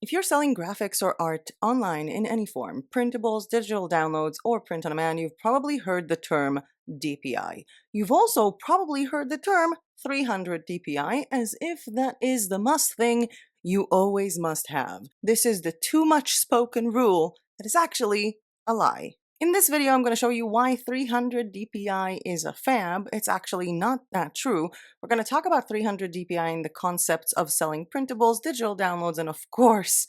If you're selling graphics or art online in any form, printables, digital downloads, or print on demand, you've probably heard the term DPI. You've also probably heard the term 300 DPI, as if that is the must thing you always must have. This is the too much spoken rule that is actually a lie. In this video, I'm going to show you why 300 DPI is a fab. It's actually not that true. We're going to talk about 300 DPI and the concepts of selling printables, digital downloads, and of course,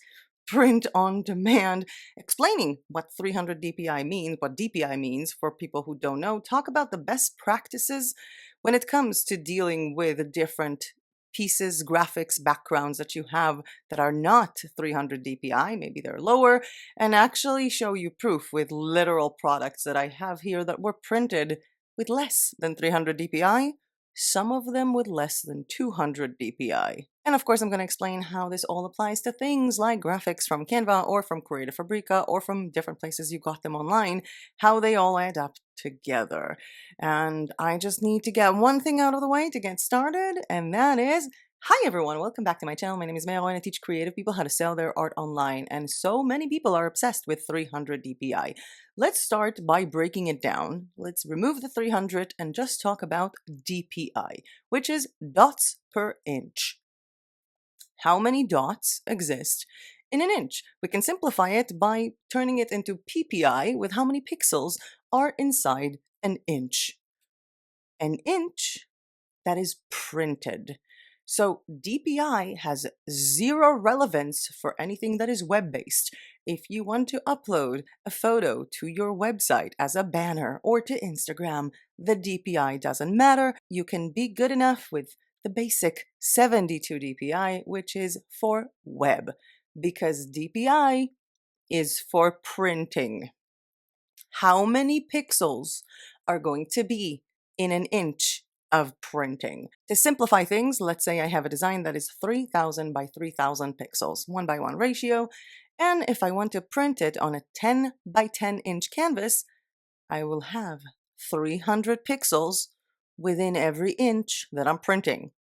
print on demand, explaining what 300 DPI means, what DPI means for people who don't know, talk about the best practices when it comes to dealing with different pieces, graphics, backgrounds that you have that are not 300 DPI, maybe they're lower, and actually show you proof with literal products that I have here that were printed with less than 300 DPI, some of them with less than 200 DPI. And of course, I'm going to explain how this all applies to things like graphics from Canva or from Creative Fabrica or from different places you got them online, how they all add up together. And I just need to get one thing out of the way to get started, and that is, hi everyone, welcome back to my channel. My name is Mero and I teach creative people how to sell their art online, and so many people are obsessed with 300 DPI. Let's start by breaking it down. Let's remove the 300 and just talk about DPI, which is dots per inch. How many dots exist in an inch? We can simplify it by turning it into PPI with how many pixels are inside an inch. An inch that is printed. So DPI has zero relevance for anything that is web-based. If you want to upload a photo to your website as a banner or to Instagram, the DPI doesn't matter. You can be good enough with the basic 72 DPI, which is for web, because DPI is for printing. How many pixels are going to be in an inch of printing? To simplify things, let's say I have a design that is 3000 by 3000 pixels, 1:1 ratio, and if I want to print it on a 10 by 10 inch canvas, I will have 300 pixels within every inch that I'm printing.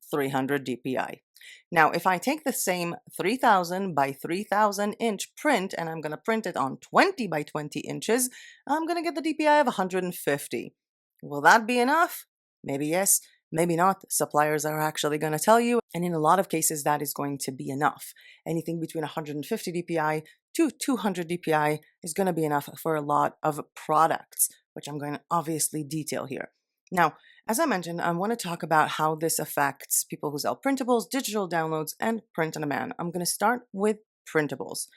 300 DPI. Now, if I take the same 3000 by 3000 inch print and I'm going to print it on 20 by 20 inches, I'm going to get the DPI of 150. Will that be enough? Maybe yes, maybe not. Suppliers are actually going to tell you, and in a lot of cases that is going to be enough. Anything between 150 DPI to 200 DPI is going to be enough for a lot of products, which I'm going to obviously detail here. Now, as I mentioned, I want to talk about how this affects people who sell printables, digital downloads, and print on demand. I'm going to start with printables.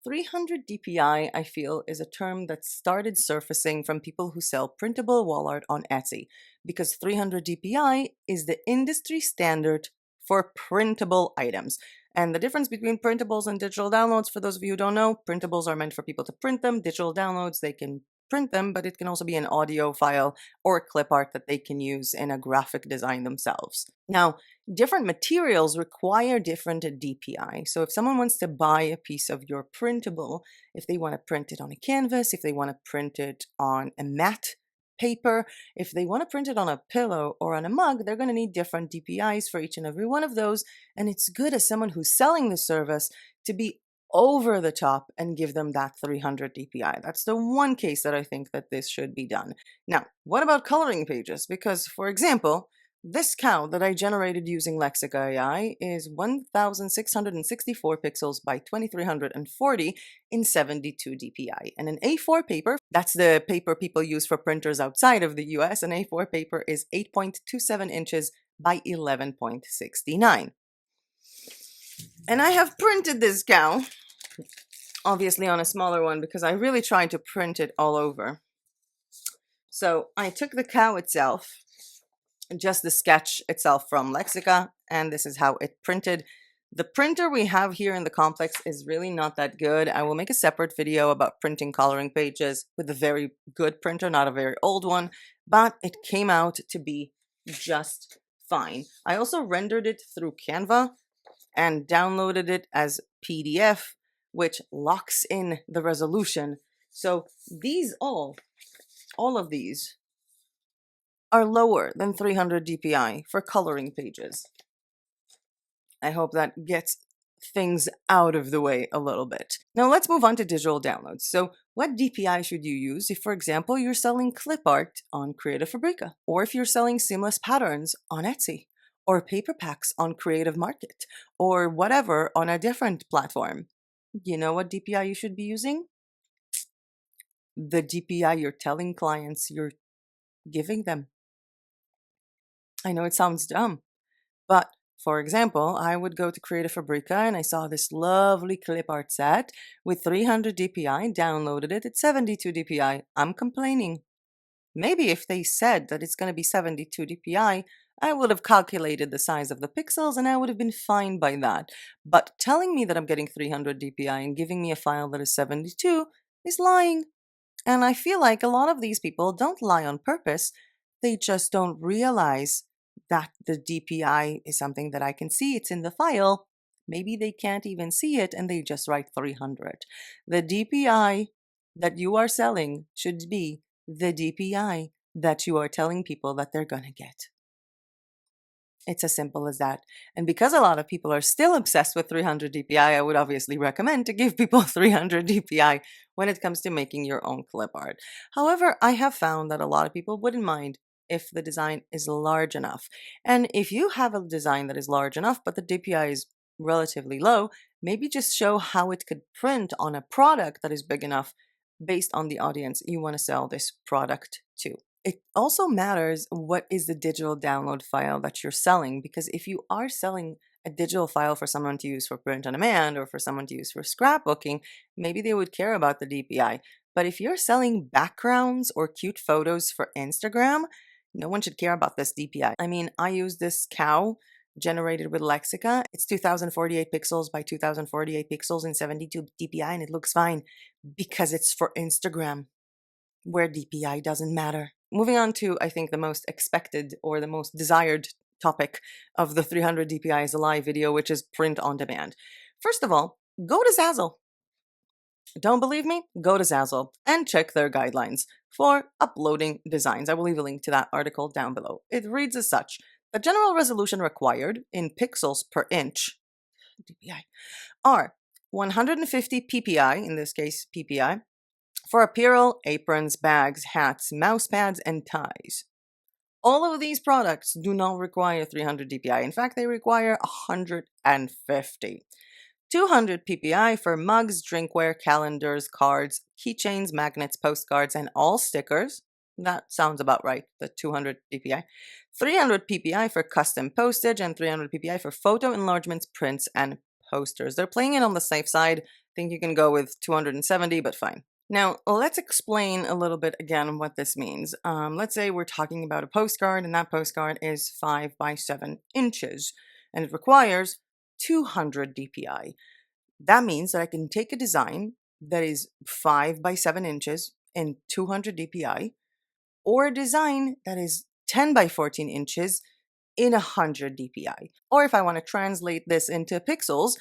300 DPI, I feel, is a term that started surfacing from people who sell printable wall art on Etsy, because 300 DPI is the industry standard for printable items. And the difference between printables and digital downloads, for those of you who don't know, printables are meant for people to print them. Digital downloads, they can print them, but it can also be an audio file or clip art that they can use in a graphic design themselves. Now, different materials require different DPI. So if someone wants to buy a piece of your printable, if they want to print it on a canvas, if they want to print it on a matte paper, if they want to print it on a pillow or on a mug, they're going to need different DPIs for each and every one of those. And it's good as someone who's selling the service to be over the top and give them that 300 DPI. That's the one case that I think that this should be done. Now, what about coloring pages? Because, for example, this cow that I generated using Lexica AI is 1664 pixels by 2340 in 72 DPI. And an A4 paper, that's the paper people use for printers outside of the US, an A4 paper is 8.27 inches by 11.69. And I have printed this cow, obviously on a smaller one, because I really tried to print it all over. So I took the cow itself, just the sketch itself from Lexica, and this is how it printed. The printer we have here in the complex is really not that good. I will make a separate video about printing coloring pages with a very good printer, not a very old one, but it came out to be just fine. I also rendered it through Canva and downloaded it as PDF, which locks in the resolution. So these all of these are lower than 300 DPI for coloring pages. I hope that gets things out of the way a little bit. Now let's move on to digital downloads. So what DPI should you use if, for example, you're selling clip art on Creative Fabrica, or if you're selling seamless patterns on Etsy, or paper packs on Creative Market, or whatever on a different platform? You know what DPI you should be using? The DPI you're telling clients you're giving them. I know it sounds dumb, but for example, I would go to Creative Fabrica and I saw this lovely clip art set with 300 DPI, downloaded it at 72 DPI. I'm complaining. Maybe if they said that it's going to be 72 DPI, I would have calculated the size of the pixels and I would have been fine by that. But telling me that I'm getting 300 DPI and giving me a file that is 72 is lying. And I feel like a lot of these people don't lie on purpose. They just don't realize that the DPI is something that I can see. It's in the file. Maybe they can't even see it and they just write 300. The DPI that you are selling should be the DPI that you are telling people that they're going to get. It's as simple as that. And because a lot of people are still obsessed with 300 DPI, I would obviously recommend to give people 300 DPI when it comes to making your own clip art. However, I have found that a lot of people wouldn't mind if the design is large enough. And if you have a design that is large enough, but the DPI is relatively low, maybe just show how it could print on a product that is big enough based on the audience you want to sell this product to. It also matters what is the digital download file that you're selling, because if you are selling a digital file for someone to use for print on demand or for someone to use for scrapbooking, maybe they would care about the DPI. But if you're selling backgrounds or cute photos for Instagram, no one should care about this DPI. I mean, I use this cow generated with Lexica. It's 2048 pixels by 2048 pixels in 72 DPI, and it looks fine because it's for Instagram, where DPI doesn't matter. Moving on to, I think, the most expected or the most desired topic of the 300 DPI is a lie video, which is print on demand. First of all, go to Zazzle. Don't believe me? Go to Zazzle and check their guidelines for uploading designs. I will leave a link to that article down below. It reads as such: the general resolution required in pixels per inch DPI are 150 PPI, in this case PPI, for apparel, aprons, bags, hats, mouse pads, and ties. All of these products do not require 300 DPI. In fact, they require 150. 200 PPI for mugs, drinkware, calendars, cards, keychains, magnets, postcards, and all stickers. That sounds about right, the 200 PPI. 300 PPI for custom postage and 300 PPI for photo enlargements, prints, and posters. They're playing it on the safe side. I think you can go with 270, but fine. Now, let's explain a little bit again what this means. Let's say we're talking about a postcard, and that postcard is 5 by 7 inches, and it requires 200 DPI. That means that I can take a design that is 5 by 7 inches in 200 DPI, or a design that is 10 by 14 inches in 100 DPI. Or if I want to translate this into pixels,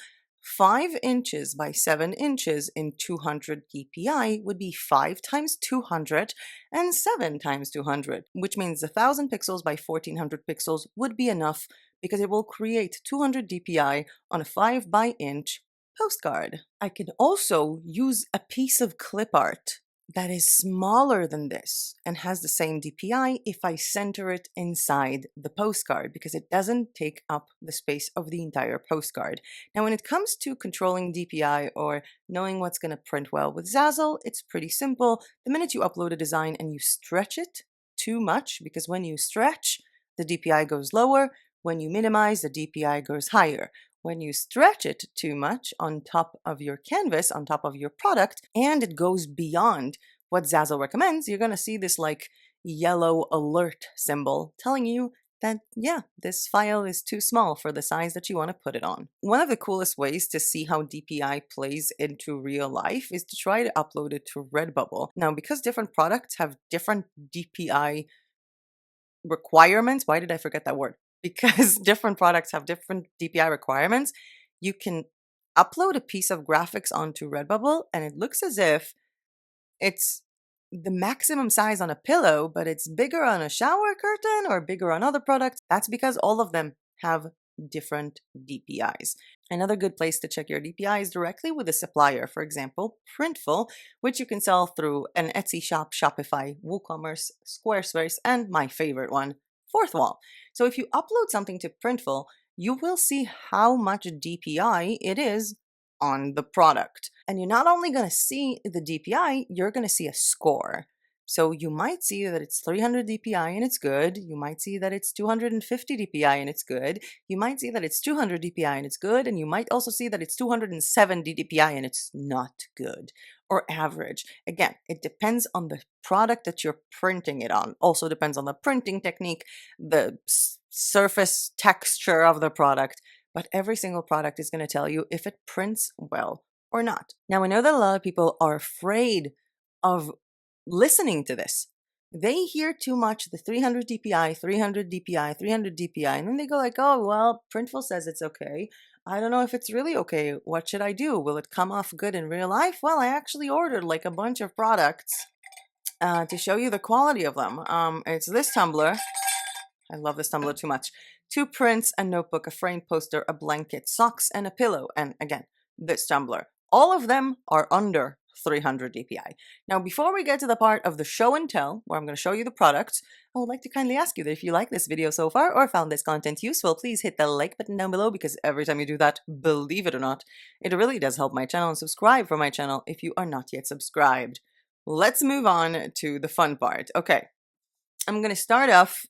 5 inches by 7 inches in 200 DPI would be 5 times 200 and 7 times 200, which means 1,000 pixels by 1,400 pixels would be enough because it will create 200 DPI on a 5 by inch postcard. I can also use a piece of clip art that is smaller than this and has the same DPI if I center it inside the postcard, because it doesn't take up the space of the entire postcard. Now, when it comes to controlling DPI or knowing what's going to print well with Zazzle, it's pretty simple. The minute you upload a design and you stretch it too much, because when you stretch, the DPI goes lower. When you minimize, the DPI goes higher. When you stretch it too much on top of your canvas, on top of your product, and it goes beyond what Zazzle recommends, you're going to see this like yellow alert symbol telling you that, yeah, this file is too small for the size that you want to put it on. One of the coolest ways to see how DPI plays into real life is to try to upload it to Redbubble. Now, because different products have different DPI requirements, why did I forget that word? Because different products have different DPI requirements, you can upload a piece of graphics onto Redbubble and it looks as if it's the maximum size on a pillow, but it's bigger on a shower curtain or bigger on other products. That's because all of them have different DPIs. Another good place to check your DPI is directly with a supplier. For example, Printful, which you can sell through an Etsy shop, Shopify, WooCommerce, Squarespace, and my favorite one, Fourthwall. So if you upload something to Printful, you will see how much DPI it is on the product. And you're not only going to see the DPI, you're going to see a score. So you might see that it's 300 DPI and it's good. You might see that it's 250 DPI and it's good. You might see that it's 200 DPI and it's good. And you might also see that it's 270 DPI and it's not good or average. Again, it depends on the product that you're printing it on. Also depends on the printing technique, the surface texture of the product. But every single product is going to tell you if it prints well or not. Now, I know that a lot of people are afraid of listening to this. They hear too much the 300 DPI, 300 DPI, 300 DPI, and then they go like, oh, well, Printful says it's okay. I don't know if it's really okay. What should I do? Will it come off good in real life? Well, I actually ordered like a bunch of products to show you the quality of them. It's this tumbler. I love this tumbler too much. 2 prints, a notebook, a framed poster, a blanket, socks, and a pillow. And again, this tumbler. All of them are under 300 DPI. Now, before we get to the part of the show and tell, where I'm going to show you the products, I would like to kindly ask you that if you like this video so far or found this content useful, please hit the like button down below, because every time you do that, believe it or not, it really does help my channel, and subscribe for my channel if you are not yet subscribed. Let's move on to the fun part. Okay, I'm going to start off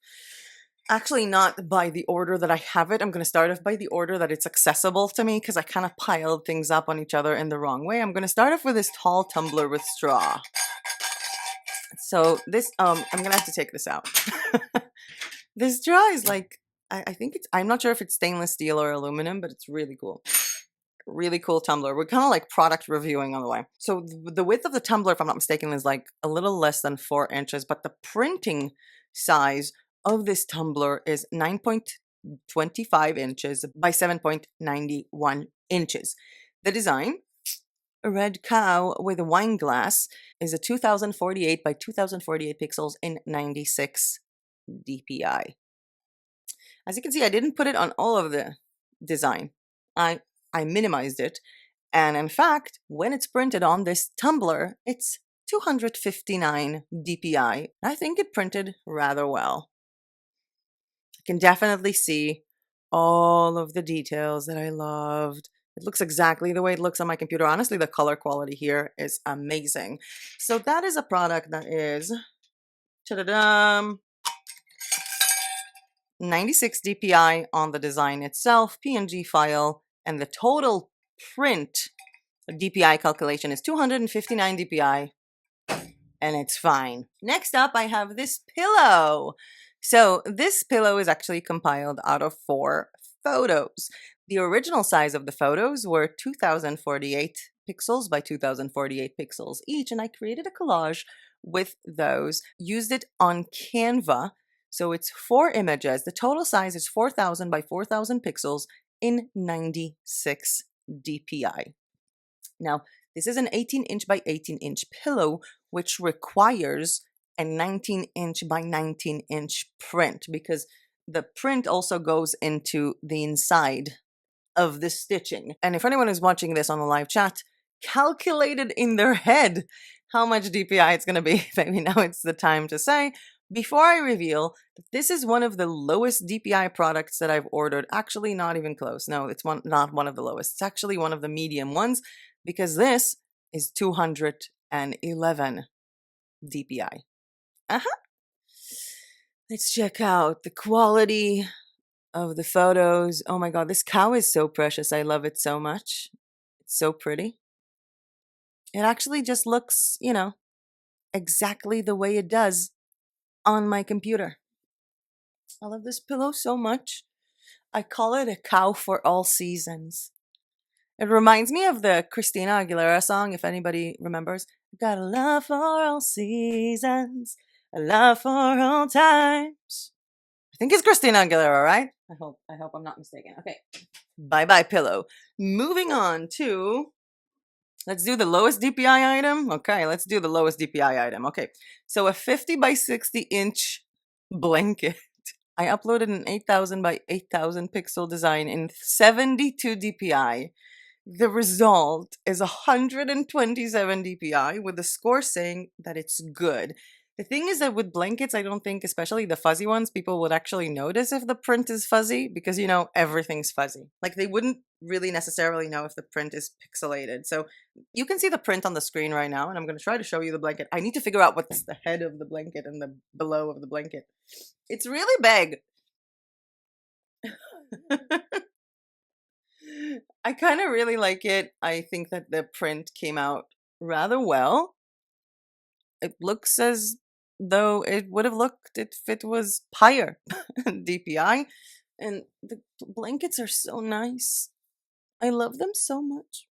actually not by the order that I have it. I'm going to start off by the order that it's accessible to me, because I kind of piled things up on each other in the wrong way. I'm going to start off with this tall tumbler with straw. So this, I'm going to have to take this out. This straw is like, I think it's, I'm not sure if it's stainless steel or aluminum, but it's really cool. Really cool tumbler. We're kind of like product reviewing on the way. So the width of the tumbler, if I'm not mistaken, is like a little less than 4 inches, but the printing size of this tumbler is 9.25 inches by 7.91 inches. The design, a red cow with a wine glass, is a 2048 by 2048 pixels in 96 DPI. As you can see, I didn't put it on all of the design. I minimized it. And in fact, when it's printed on this tumbler, it's 259 DPI. I think it printed rather well. Can definitely see all of the details that I loved. It looks exactly the way it looks on my computer. Honestly, the color quality here is amazing. So that is a product that is 96 DPI on the design itself, PNG file, and the total print DPI calculation is 259 DPI, and it's fine. Next up, I have this pillow. So this pillow is actually compiled out of 4 photos. The original size of the photos were 2048 pixels by 2048 pixels each, and I created a collage with those, used it on Canva. So it's 4 images. The total size is 4000 by 4000 pixels in 96 DPI. Now, this is an 18-inch by 18-inch pillow, which requires a 19-inch by 19-inch print, because the print also goes into the inside of the stitching. And if anyone is watching this on the live chat, calculated in their head how much DPI it's going to be, maybe now it's the time to say, before I reveal, that this is one of the lowest DPI products that I've ordered. Actually, not even close. No, it's not one of the lowest. It's actually one of the medium ones, because this is 211 DPI. Let's check out the quality of the photos. Oh my god, this cow is so precious. I love it so much. It's so pretty. It actually just looks, you know, exactly the way it does on my computer. I love this pillow so much. I call it a cow for all seasons. It reminds me of the Christina Aguilera song, if anybody remembers. Got a love for all seasons, a love for all times. I think it's Christina Aguilera, right? I hope I'm not mistaken. Okay. Bye-bye pillow. Moving on to, let's do the lowest DPI item. Okay, let's do the lowest DPI item. Okay, so a 50 by 60 inch blanket. I uploaded an 8000 by 8000 pixel design in 72 DPI. The result is 127 DPI with the score saying that it's good. The thing is that with blankets, I don't think, especially the fuzzy ones, people would actually notice if the print is fuzzy because, you know, everything's fuzzy. Like they wouldn't really necessarily know if the print is pixelated. So you can see the print on the screen right now, and I'm going to try to show you the blanket. I need to figure out what's the head of the blanket and the below of the blanket. It's really big. I kind of really like it. I think that the print came out rather well. It looks as though it would have looked if it was higher DPI. And the blankets are so nice. I love them so much.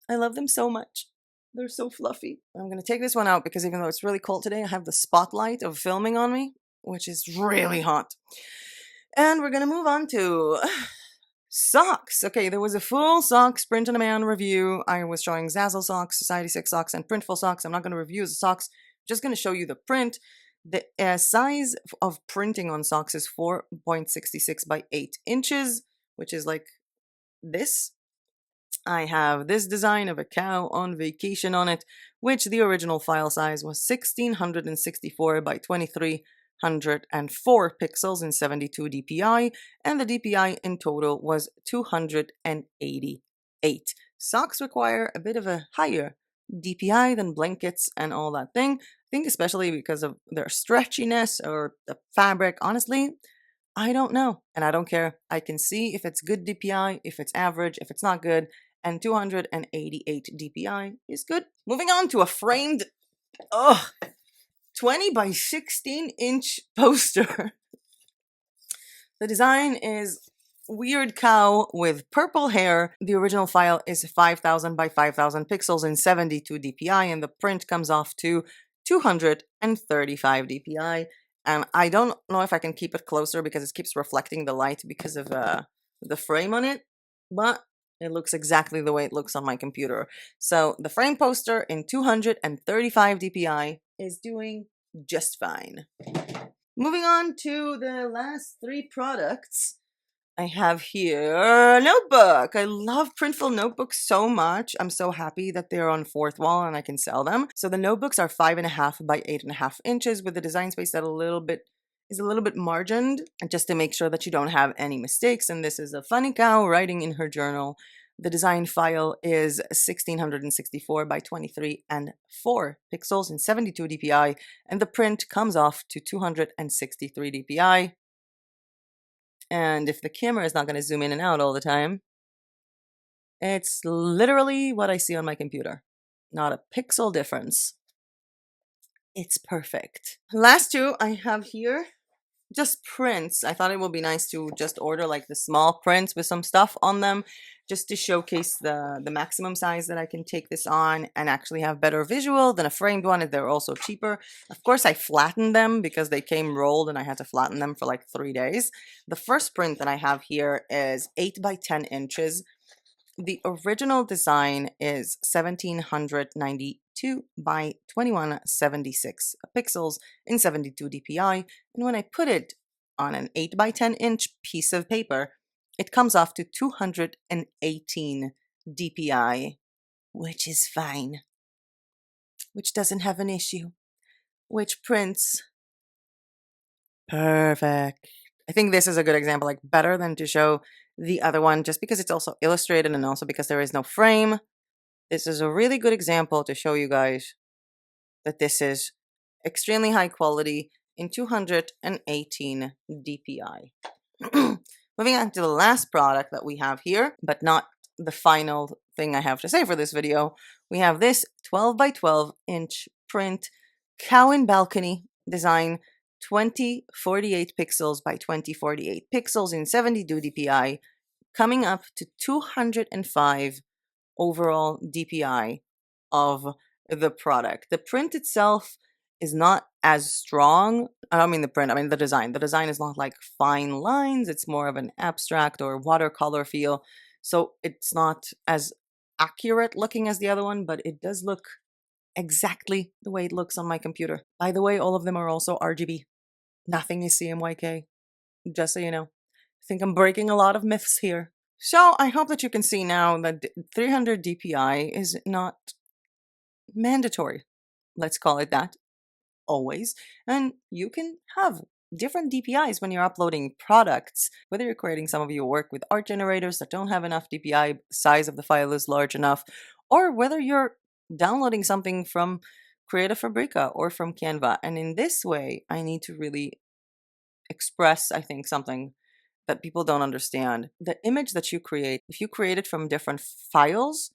I love them so much. They're so fluffy. I'm going to take this one out because even though it's really cold today, I have the spotlight of filming on me, which is really hot. And we're going to move on to socks. Okay, there was a full socks print on demand review. I was showing Zazzle socks, Society 6 socks, and Printful socks. I'm not going to review the socks, I'm just going to show you the print. The size of printing on socks is 4.66 by 8 inches, which is like this. I have this design of a cow on vacation on it, which the original file size was 1664 by 2304 pixels in 72 DPI, and the DPI in total was 288. Socks require a bit of a higher DPI than blankets and all that thing. I think especially because of their stretchiness or the fabric. Honestly, I don't know, and I don't care. I can see if it's good DPI, if it's average, if it's not good, and 288 DPI is good. Moving on to a framed, 20 by 16 inch poster. The design is weird cow with purple hair. The original file is 5000 by 5000 pixels in 72 DPI, and the print comes off to 235 DPI. And I don't know if I can keep it closer because it keeps reflecting the light because of the frame on it, but it looks exactly the way it looks on my computer. So the frame poster in 235 DPI is doing just fine. Moving on to the last three products. I have here a notebook. I love Printful notebooks so much. I'm so happy that they're on Fourthwall and I can sell them. So the notebooks are 5.5 by 8.5 inches with the design space that is a little bit margined, just to make sure that you don't have any mistakes. And this is a funny cow writing in her journal. The design file is 1664 by 2304 pixels in 72 DPI, and the print comes off to 263 DPI. And if the camera is not going to zoom in and out all the time, it's literally what I see on my computer. Not a pixel difference. It's perfect. Last two I have here, just prints. I thought it would be nice to just order like the small prints with some stuff on them, just to showcase the maximum size that I can take this on and actually have better visual than a framed one. They're also cheaper. Of course, I flattened them because they came rolled and I had to flatten them for like 3 days. The first print that I have here is 8 by 10 inches. The original design is 1792 by 2176 pixels in 72 DPI. And when I put it on an 8 by 10 inch piece of paper, it comes off to 218 DPI, which is fine, which doesn't have an issue, which prints perfect. I think this is a good example, like better than to show the other one, just because it's also illustrated and also because there is no frame. This is a really good example to show you guys that this is extremely high quality in 218 DPI. Moving on to the last product that we have here, but not the final thing I have to say for this video. We have this 12 by 12 inch print cow in balcony design, 2048 pixels by 2048 pixels in 72 DPI, coming up to 205 overall DPI of the product. The print itself is not as strong. I don't mean the print, I mean the design. The design is not like fine lines. It's more of an abstract or watercolor feel. So it's not as accurate looking as the other one, but it does look exactly the way it looks on my computer. By the way, all of them are also RGB. Nothing is CMYK. just so you know. I think I'm breaking a lot of myths here. So I hope that you can see now that 300 DPI is not mandatory. Let's call it that, always. And you can have different DPIs when you're uploading products, whether you're creating, some of you work with art generators that don't have enough DPI, size of the file is large enough, or whether you're downloading something from Creative Fabrica or from Canva. And in this way, I need to really express, I think, something that people don't understand. The image that you create, if you create it from different files,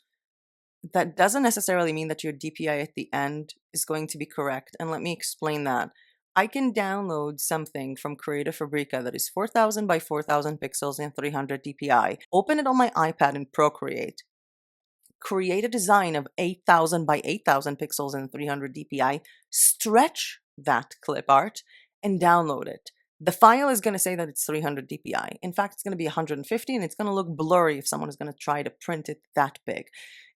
that doesn't necessarily mean that your DPI at the end is going to be correct. And let me explain that. I can download something from Creative Fabrica that is 4000 by 4000 pixels and 300 DPI, open it on my iPad in Procreate, create a design of 8000 by 8000 pixels and 300 DPI, stretch that clip art, and download it. The file is going to say that it's 300 DPI. In fact, it's going to be 150 and it's going to look blurry if someone is going to try to print it that big.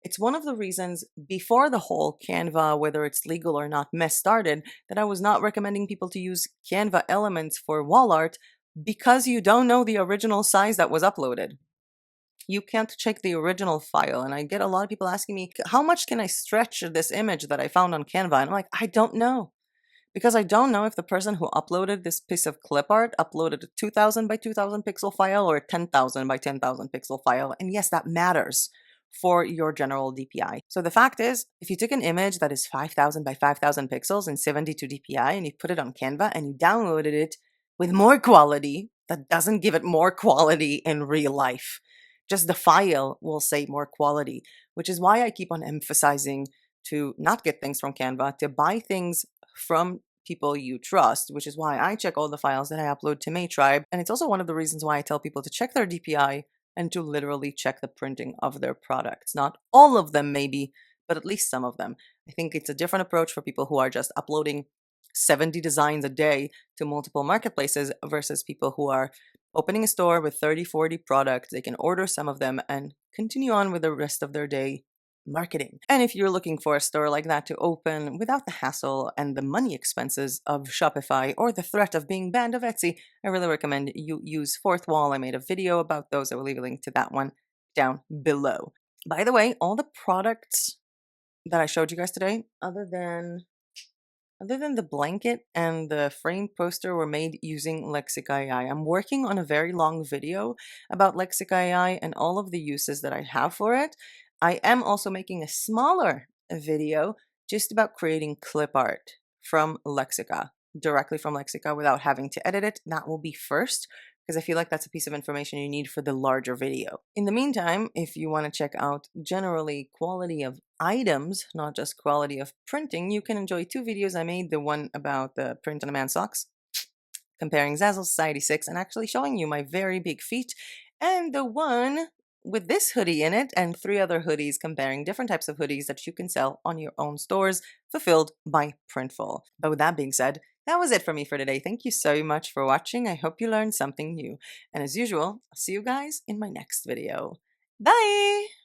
It's one of the reasons before the whole Canva, whether it's legal or not, mess started, that I was not recommending people to use Canva elements for wall art because you don't know the original size that was uploaded. You can't check the original file. And I get a lot of people asking me, how much can I stretch this image that I found on Canva? And I'm like, I don't know. Because I don't know if the person who uploaded this piece of clip art uploaded a 2000 by 2000 pixel file or a 10,000 by 10,000 pixel file. And yes, that matters for your general DPI. So the fact is, if you took an image that is 5000 by 5000 pixels and 72 DPI and you put it on Canva and you downloaded it with more quality, that doesn't give it more quality in real life. Just the file will say more quality, which is why I keep on emphasizing to not get things from Canva, to buy things from people you trust, which is why I check all the files that I upload to Maytribe. And it's also one of the reasons why I tell people to check their DPI and to literally check the printing of their products. Not all of them, maybe, but at least some of them. I think it's a different approach for people who are just uploading 70 designs a day to multiple marketplaces versus people who are opening a store with 30, 40 products. They can order some of them and continue on with the rest of their day marketing. And if you're looking for a store like that to open without the hassle and the money expenses of Shopify or the threat of being banned of Etsy, I really recommend you use Fourthwall. I made a video about those. I will leave a link to that one down below. By the way, all the products that I showed you guys today, other than the blanket and the frame poster, were made using Lexica AI. I'm working on a very long video about Lexica AI and all of the uses that I have for it. I am also making a smaller video just about creating clip art from Lexica, directly from Lexica without having to edit it. That will be first, because I feel like that's a piece of information you need for the larger video. In the meantime, if you want to check out generally quality of items, not just quality of printing, you can enjoy two videos I made. The one about the print-on-demand socks, comparing Zazzle Society 6 and actually showing you my very big feet, and the one with this hoodie in it and 3 other hoodies comparing different types of hoodies that you can sell on your own stores, fulfilled by Printful. But with that being said, that was it for me for today. Thank you so much for watching. I hope you learned something new. And as usual, I'll see you guys in my next video. Bye!